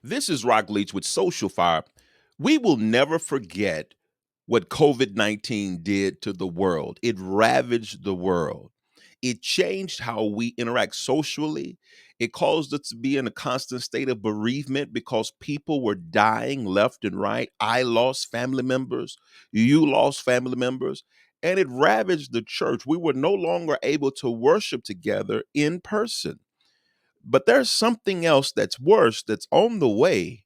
This is Rock Leach with Social Fire. We will never forget what COVID 19 did to the world. It ravaged the world. It changed how we interact socially. It caused us to be in a constant state of bereavement because people were dying left and right. I lost family members. You lost family members. And it ravaged the church. We were no longer able to worship together in person. But there's something else that's worse that's on the way,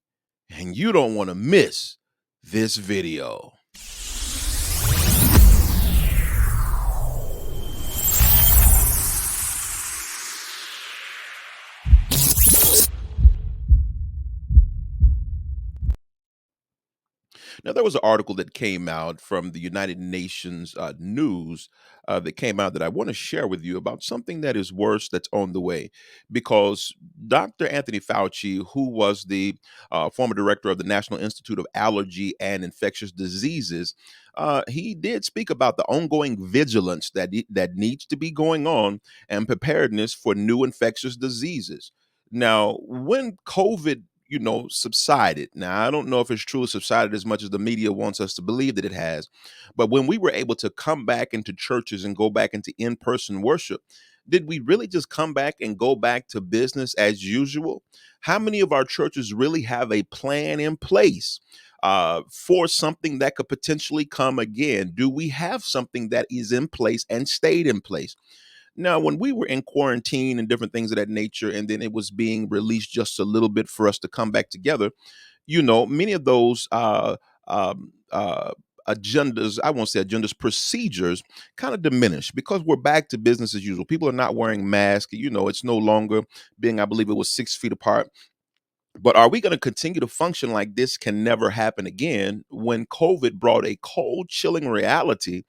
and you don't want to miss this video. Now, there was an article that came out from the United Nations news that came out that I want to share with you about something that is worse that's on the way. Because Dr. Anthony Fauci, who was the former director of the National Institute of Allergy and Infectious Diseases, he did speak about the ongoing vigilance that needs to be going on and preparedness for new infectious diseases. Now, when COVID subsided. Now, I don't know if it's truly subsided as much as the media wants us to believe that it has. But when we were able to come back into churches and go back into in person worship, did we really just come back and go back to business as usual? How many of our churches really have a plan in place for something that could potentially come again? Do we have something that is in place and stayed in place? Now, when we were in quarantine and different things of that nature, and then it was being released just a little bit for us to come back together, many of those um, uh, agendas, I won't say agendas, procedures kind of diminish because we're back to business as usual. People are not wearing masks. It's no longer being, I believe it was 6 feet apart. But are we going to continue to function like this can never happen again when COVID brought a cold, chilling reality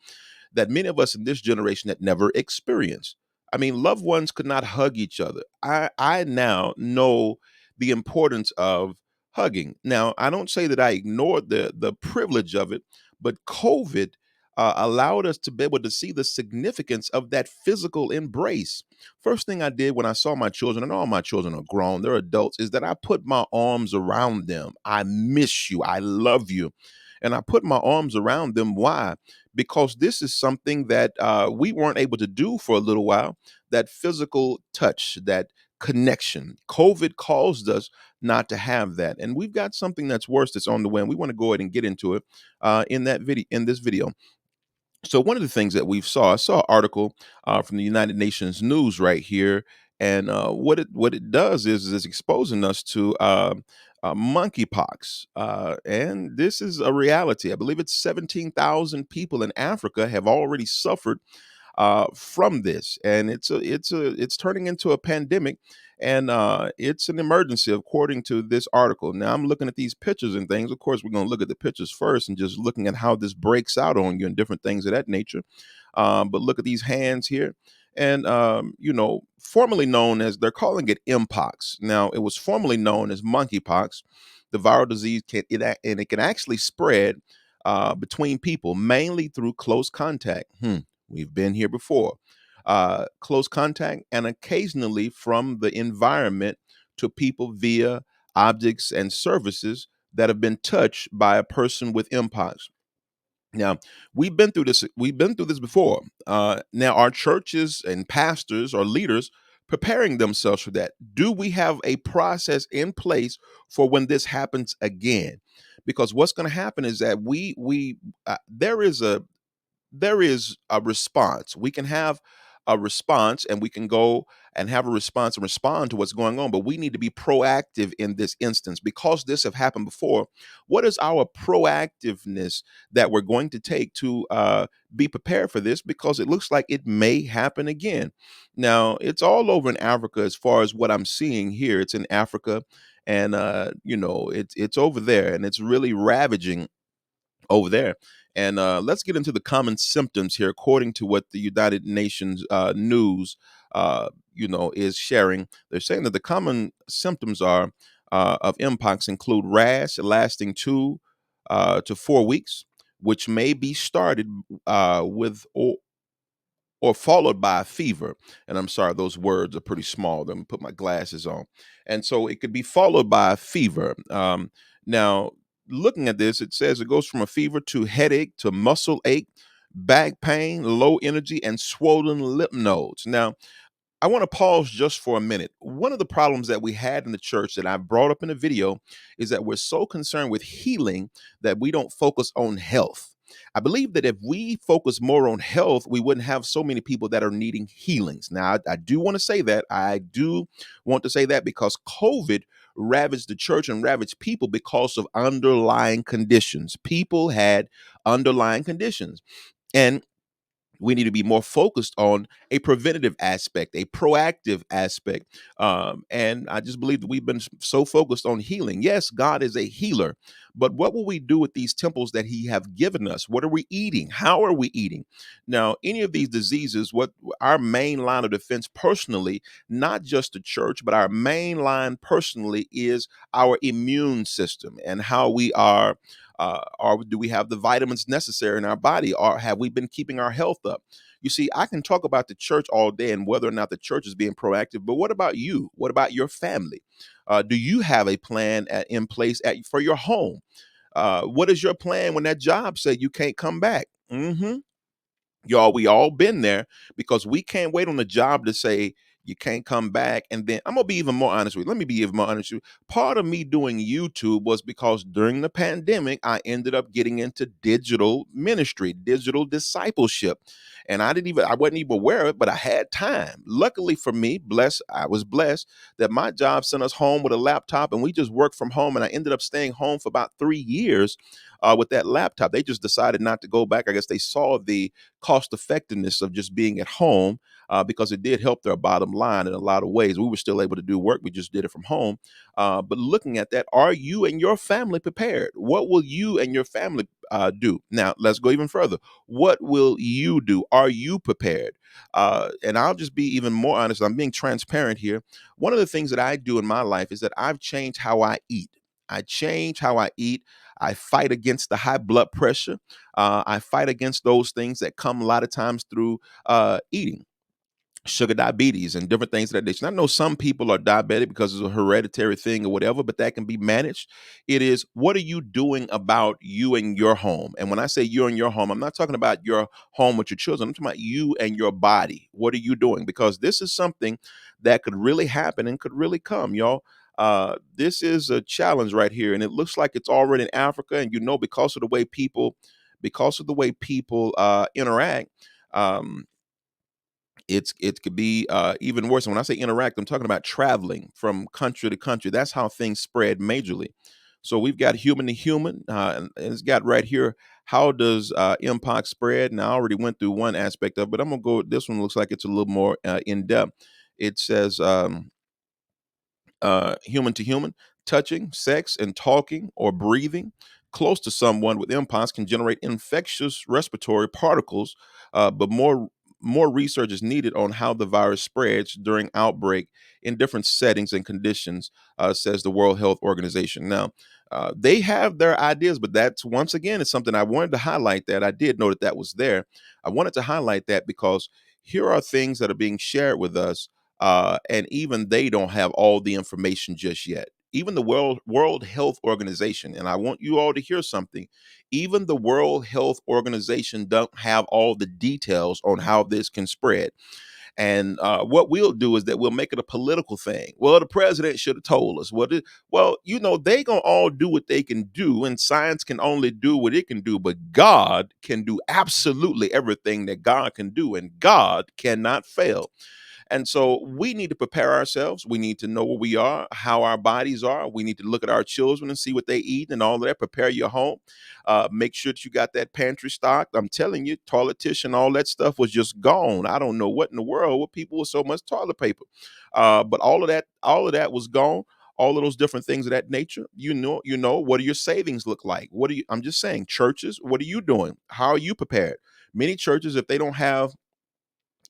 that many of us in this generation had never experienced? I mean, loved ones could not hug each other. I now know the importance of hugging. Now, I don't say that I ignored the privilege of it, but COVID allowed us to be able to see the significance of that physical embrace. First thing I did when I saw my children, and all my children are grown, they're adults, is that I put my arms around them. I miss you. I love you. And I put my arms around them. Why? Because this is something that we weren't able to do for a little while. That physical touch, that connection. COVID caused us not to have that, and we've got something that's worse that's on the way. And we want to go ahead and get into it in this video. So one of the things that I saw an article from the United Nations news right here, and what it does is it's exposing us to monkeypox, and this is a reality. I believe it's 17,000 people in Africa have already suffered from this, and it's turning into a pandemic, and it's an emergency according to this article. Now I'm looking at these pictures and things. Of course, we're going to look at the pictures first, and just looking at how this breaks out on you and different things of that nature. But look at these hands here. And formerly known as, they're calling it mpox. Now, it was formerly known as monkeypox. The viral disease and it can actually spread between people, mainly through close contact. We've been here before. Close contact, and occasionally from the environment to people via objects and services that have been touched by a person with mpox. Now, we've been through this. We've been through this before. Now, our churches and pastors or leaders preparing themselves for that. Do we have a process in place for when this happens again? Because what's going to happen is that we there is a response. We can have a response, and we can go and have a response and respond to what's going on, but we need to be proactive in this instance because this have happened before. What is our proactiveness that we're going to take to be prepared for this? Because it looks like it may happen again. Now, it's all over in Africa as far as what I'm seeing here. It's in Africa, and it's over there, and it's really ravaging over there. And let's get into the common symptoms here, according to what the United Nations news, is sharing. They're saying that the common symptoms are of mpox include rash lasting 2 to 4 weeks, which may be started with or followed by a fever. And I'm sorry, those words are pretty small. Let me put my glasses on. And so it could be followed by a fever. Now, looking at this, it says it goes from a fever to headache to muscle ache, back pain, low energy, and swollen lymph nodes. Now, I want to pause just for a minute. One of the problems that we had in the church that I brought up in the video is that we're so concerned with healing that we don't focus on health. I believe that if we focus more on health, we wouldn't have so many people that are needing healings. Now, I do want to say that. I do want to say that because COVID ravaged the church and ravaged people because of underlying conditions. People had underlying conditions. And we need to be more focused on a preventative aspect, a proactive aspect. And I just believe that we've been so focused on healing. Yes, God is a healer, but what will we do with these temples that He have given us? What are we eating? How are we eating? Now, any of these diseases, what our main line of defense personally, not just the church, but our main line personally is our immune system and how we are or do we have the vitamins necessary in our body? Or have we been keeping our health up? You see, I can talk about the church all day and whether or not the church is being proactive, but what about you? What about your family? Do you have a plan in place for your home? What is your plan when that job said you can't come back? Y'all, we all been there because we can't wait on the job to say you can't come back. And then I'm gonna be even more honest with you. Let me be even more honest with you. Part of me doing YouTube was because during the pandemic, I ended up getting into digital ministry, digital discipleship. And I wasn't even aware of it, but I had time. Luckily for me, I was blessed that my job sent us home with a laptop and we just worked from home. And I ended up staying home for about 3 years with that laptop. They just decided not to go back. I guess they saw the cost effectiveness of just being at home because it did help their bottom line in a lot of ways. We were still able to do work. We just did it from home. But looking at that, are you and your family prepared? What will you and your family do? Now, let's go even further. What will you do? Are you prepared? And I'll just be even more honest. I'm being transparent here. One of the things that I do in my life is that I've changed how I eat. I change how I eat. I fight against the high blood pressure. I fight against those things that come a lot of times through eating sugar diabetes and different things of that nature. And I know some people are diabetic because it's a hereditary thing or whatever, but that can be managed. It is, what are you doing about you and your home? And when I say you and your home, I'm not talking about your home with your children. I'm talking about you and your body. What are you doing? Because this is something that could really happen and could really come, y'all. This is a challenge right here, and it looks like it's already in Africa. And because of the way people interact, um, it could be even worse. And when I say interact, I'm talking about traveling from country to country. That's how things spread majorly. So we've got human to human, and it's got right here. How does mpox spread? And I already went through one aspect of it, but I'm gonna go. This one looks like it's a little more in depth. It says. Human to human, touching, sex, and talking or breathing close to someone with mpox can generate infectious respiratory particles, but more research is needed on how the virus spreads during outbreak in different settings and conditions, says the World Health Organization. Now, they have their ideas, but that's once again is something I wanted to highlight. That I did know that that was there. I wanted to highlight that because here are things that are being shared with us and even they don't have all the information just yet. Even the World Health Organization, and I want you all to hear something. Even the World Health Organization don't have all the details on how this can spread. And what we'll do is that we'll make it a political thing. Well, the president should have told us. Well, they gonna all do what they can do, and science can only do what it can do. But God can do absolutely everything that God can do, and God cannot fail. And so we need to prepare ourselves. We need to know where we are, how our bodies are. We need to look at our children and see what they eat and all of that. Prepare your home. Make sure that you got that pantry stocked. I'm telling you, toilet tissue and all that stuff was just gone. I don't know what in the world with people with so much toilet paper. But all of that was gone. All of those different things of that nature. What do your savings look like? I'm just saying, churches, what are you doing? How are you prepared? Many churches, if they don't have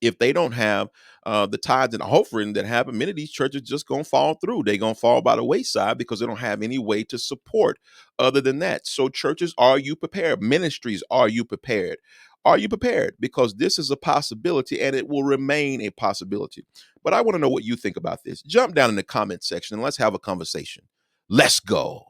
If they don't have the tithes and offering that happen, many of these churches just gonna fall through. They gonna fall by the wayside because they don't have any way to support other than that. So churches, are you prepared? Ministries, are you prepared? Are you prepared? Because this is a possibility and it will remain a possibility. But I want to know what you think about this. Jump down in the comment section and let's have a conversation. Let's go.